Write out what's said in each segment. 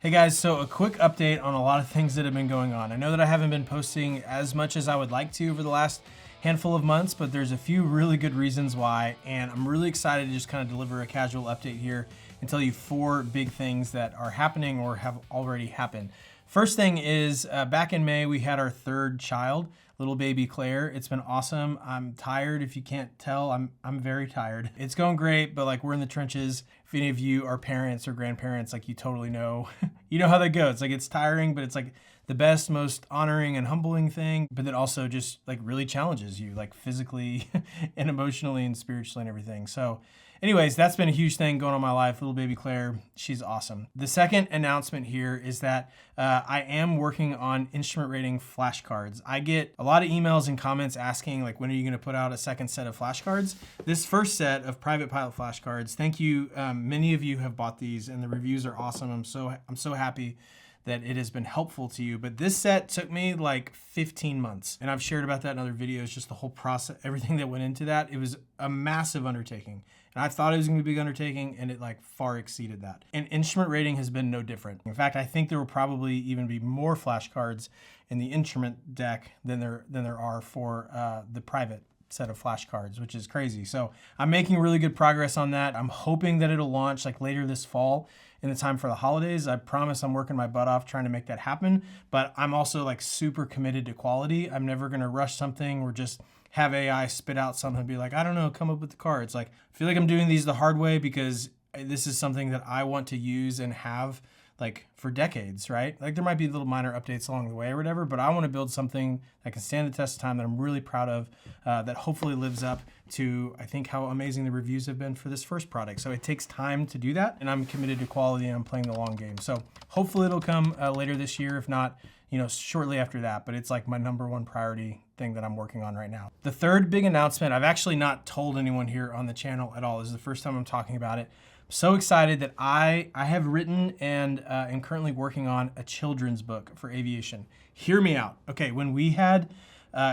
Hey guys, so a quick update on a lot of things that have been going on. I know that I haven't been posting as much as I would like to over the last handful of months, but there's a few really good reasons why, and I'm really excited to just kind of deliver a casual update here and tell you 4 big things that are happening or have already happened. First thing is back in May, we had our 3rd child, little baby Claire. It's been awesome. I'm tired. If you can't tell, I'm very tired. It's going great, but like we're in the trenches. If any of you are parents or grandparents, like you totally know, you know how that goes. Like it's tiring, but it's like the best, most honoring and humbling thing, but then also just like really challenges you like physically and emotionally and spiritually and everything. So anyways, that's been a huge thing going on in my life. Little baby Claire, she's awesome. The second announcement here is that I am working on instrument rating flashcards. I get a lot of emails and comments asking like, when are you going to put out a second set of flashcards? This first set of private pilot flashcards, thank you. Many of you have bought these and the reviews are awesome. I'm so happy that it has been helpful to you. But this set took me like 15 months. And I've shared about that in other videos, just the whole process, everything that went into that. It was a massive undertaking. And I thought it was gonna be a big undertaking and it like far exceeded that. And instrument rating has been no different. In fact, I think there will probably even be more flashcards in the instrument deck than there are for the private set of flashcards, which is crazy. So I'm making really good progress on that. I'm hoping that it'll launch like later this fall in the time for the holidays. I promise I'm working my butt off trying to make that happen, but I'm also like super committed to quality. I'm never gonna rush something or just have AI spit out something and be like, I don't know, come up with the cards. Like, I feel like I'm doing these the hard way because this is something that I want to use and have like for decades, right? Like there might be little minor updates along the way or whatever, but I want to build something that can stand the test of time that I'm really proud of, that hopefully lives up to, I think, how amazing the reviews have been for this first product. So it takes time to do that, and I'm committed to quality and I'm playing the long game. So hopefully it'll come later this year, if not, shortly after that, but it's like my #1 priority thing that I'm working on right now. The third big announcement, I've actually not told anyone here on the channel at all. This is the first time I'm talking about it. So excited that I have written and am currently working on a children's book for aviation. Hear me out. Okay, when we had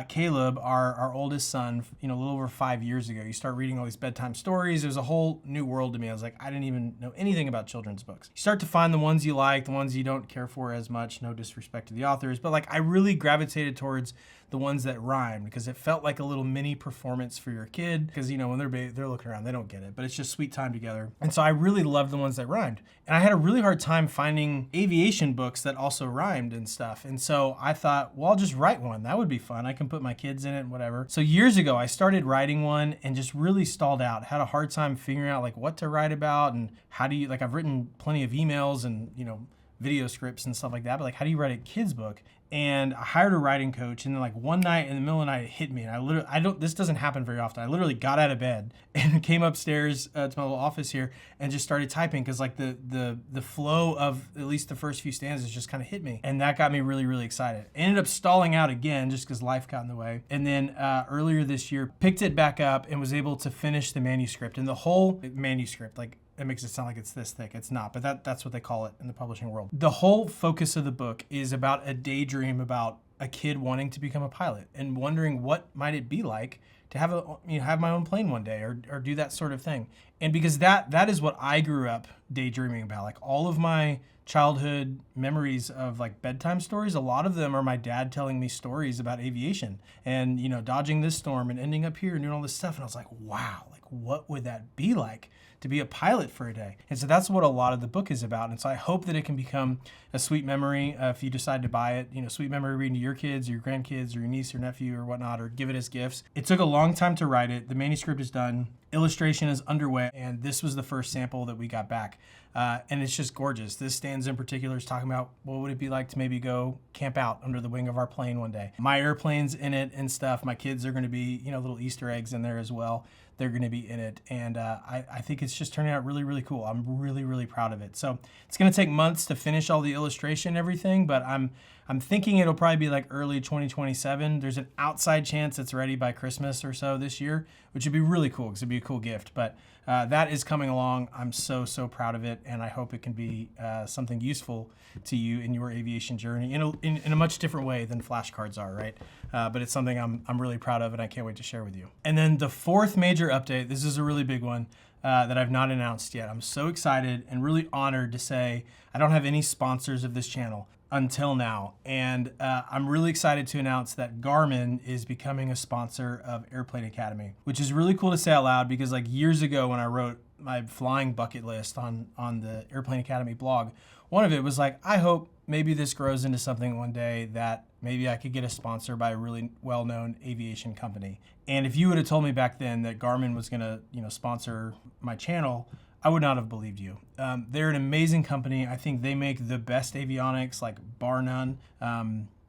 Caleb, our oldest son, a little over 5 years ago, you start reading all these bedtime stories. It was a whole new world to me. I was like, I didn't even know anything about children's books. You start to find the ones you like, the ones you don't care for as much, no disrespect to the authors, but like I really gravitated towards the ones that rhyme because it felt like a little mini performance for your kid because when they're looking around, they don't get it, but it's just sweet time together. And so I really loved the ones that rhymed. And I had a really hard time finding aviation books that also rhymed and stuff. And so I thought, well, I'll just write one. That would be fun. I can put my kids in it and whatever. So years ago, I started writing one and just really stalled out. Had a hard time figuring out like what to write about and how do you, like I've written plenty of emails and, video scripts and stuff like that, but like how do you write a kid's book? And I hired a writing coach, and then like one night in the middle of the night it hit me, and this doesn't happen very often. I literally got out of bed and came upstairs to my little office here and just started typing because like the flow of at least the first few stanzas just kind of hit me, and that got me really, really excited. Ended up stalling out again just because life got in the way, and then earlier this year picked it back up and was able to finish the manuscript. And the whole manuscript, like it makes it sound like it's this thick. It's not, but that's what they call it in the publishing world. The whole focus of the book is about a daydream about a kid wanting to become a pilot and wondering what might it be like to have my own plane one day or do that sort of thing. And because that is what I grew up daydreaming about. Like all of my childhood memories of like bedtime stories, a lot of them are my dad telling me stories about aviation and, dodging this storm and ending up here and doing all this stuff. And I was like, wow, like what would that be like to be a pilot for a day? And so that's what a lot of the book is about. And so I hope that it can become a sweet memory if you decide to buy it, sweet memory reading to your kids or your grandkids or your niece or nephew or whatnot, or give it as gifts. It took a long time to write it. The manuscript is done. Illustration is underway, and this was the first sample that we got back. And it's just gorgeous. This stanza in particular is talking about what would it be like to maybe go camp out under the wing of our plane one day. My airplane's in it and stuff. My kids are going to be, little Easter eggs in there as well. They're going to be in it. And I think it's just turning out really, really cool. I'm really, really proud of it. So it's going to take months to finish all the illustration and everything, but I'm thinking it'll probably be like early 2027. There's an outside chance it's ready by Christmas or so this year, which would be really cool because it'd be a cool gift. But that is coming along. I'm so proud of it, and I hope it can be something useful to you in your aviation journey in a much different way than flashcards are, right? But it's something I'm really proud of, and I can't wait to share with you. And then the fourth major update, this is a really big one. that I've not announced yet. I'm so excited and really honored to say I don't have any sponsors of this channel until now. And I'm really excited to announce that Garmin is becoming a sponsor of Airplane Academy, which is really cool to say out loud because like years ago when I wrote my flying bucket list on the Airplane Academy blog, one of it was like, I hope maybe this grows into something one day that maybe I could get a sponsor by a really well-known aviation company. And if you would have told me back then that Garmin was gonna, sponsor my channel, I would not have believed you. They're an amazing company. I think they make the best avionics, like bar none.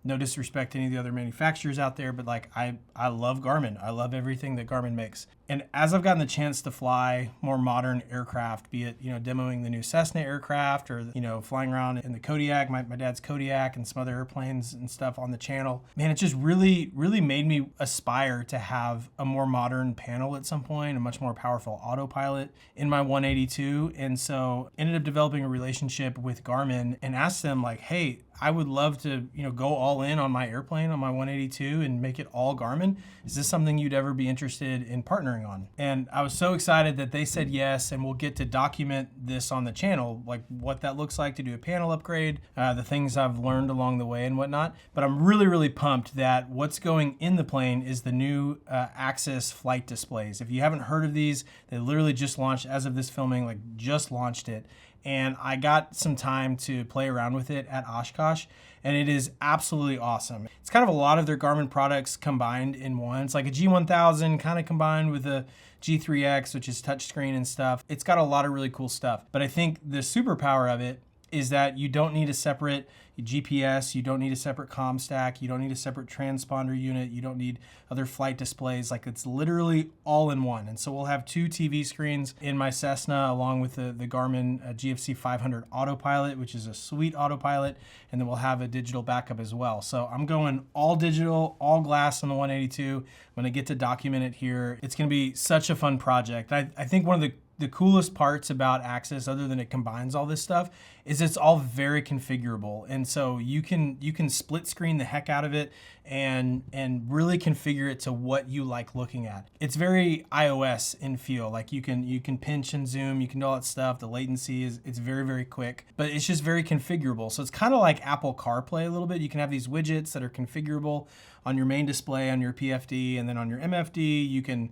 No disrespect to any of the other manufacturers out there, but like I love Garmin. I love everything that Garmin makes. And as I've gotten the chance to fly more modern aircraft, be it, demoing the new Cessna aircraft or, flying around in the Kodiak, my dad's Kodiak and some other airplanes and stuff on the channel, man, it just really, really made me aspire to have a more modern panel at some point, a much more powerful autopilot in my 182. And so ended up developing a relationship with Garmin and asked them like, hey, I would love to, go all in on my airplane, on my 182 and make it all Garmin. Is this something you'd ever be interested in partnering on? And I was so excited that they said yes, and we'll get to document this on the channel, like what that looks like to do a panel upgrade, the things I've learned along the way and whatnot. But I'm really, really pumped that what's going in the plane is the new Axis flight displays. If you haven't heard of these, they literally just launched as of this filming, like just launched it. And I got some time to play around with it at Oshkosh, and it is absolutely awesome. It's kind of a lot of their Garmin products combined in one. It's like a G1000 kind of combined with a G3X, which is touchscreen and stuff. It's got a lot of really cool stuff. But I think the superpower of it is that you don't need a separate GPS, you don't need a separate comm stack, you don't need a separate transponder unit, you don't need other flight displays. Like it's literally all in one. And so we'll have 2 TV screens in my Cessna along with the Garmin GFC 500 autopilot, which is a sweet autopilot, and then we'll have a digital backup as well. So I'm going all digital, all glass on the 182. I'm gonna get to document it here. It's gonna be such a fun project. I think one of the coolest parts about Axis, other than it combines all this stuff, is it's all very configurable. And so you can split screen the heck out of it and really configure it to what you like looking at. It's very iOS in feel. Like you can pinch and zoom, you can do all that stuff. The latency it's very, very quick, but it's just very configurable. So it's kind of like Apple CarPlay a little bit. You can have these widgets that are configurable on your main display, on your PFD, and then on your MFD, you can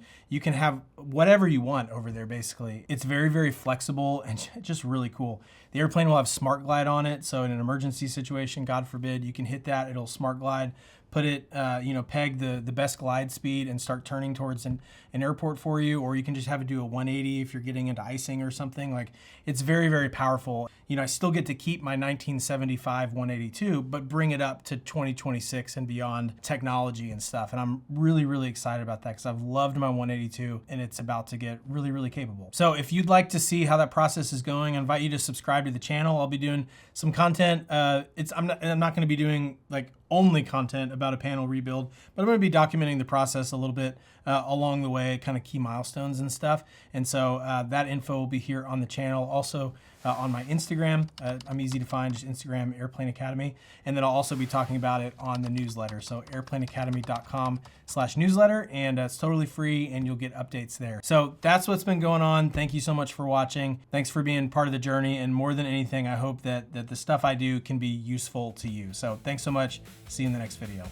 have whatever you want over there, basically. It's very, very flexible and just really cool. The airplane will have Smart Glide on it, so in an emergency situation, God forbid, you can hit that, it'll Smart Glide, put it, peg the best glide speed and start turning towards an airport for you, or you can just have it do a 180 if you're getting into icing or something. Like, it's very, very powerful. I still get to keep my 1975 182, but bring it up to 2026 and beyond technology and stuff. And I'm really, really excited about that because I've loved my 182 and it's about to get really, really capable. So if you'd like to see how that process is going, I invite you to subscribe to the channel. I'll be doing some content. I'm not going to be doing like only content about a panel rebuild, but I'm going to be documenting the process a little bit along the way, kind of key milestones and stuff. And so that info will be here on the channel. Also on my Instagram, I'm easy to find, just Instagram Airplane Academy. And then I'll also be talking about it on the newsletter. So airplaneacademy.com/newsletter, and it's totally free and you'll get updates there. So that's what's been going on. Thank you so much for watching. Thanks for being part of the journey. And more than anything, I hope that the stuff I do can be useful to you. So thanks so much. See you in the next video.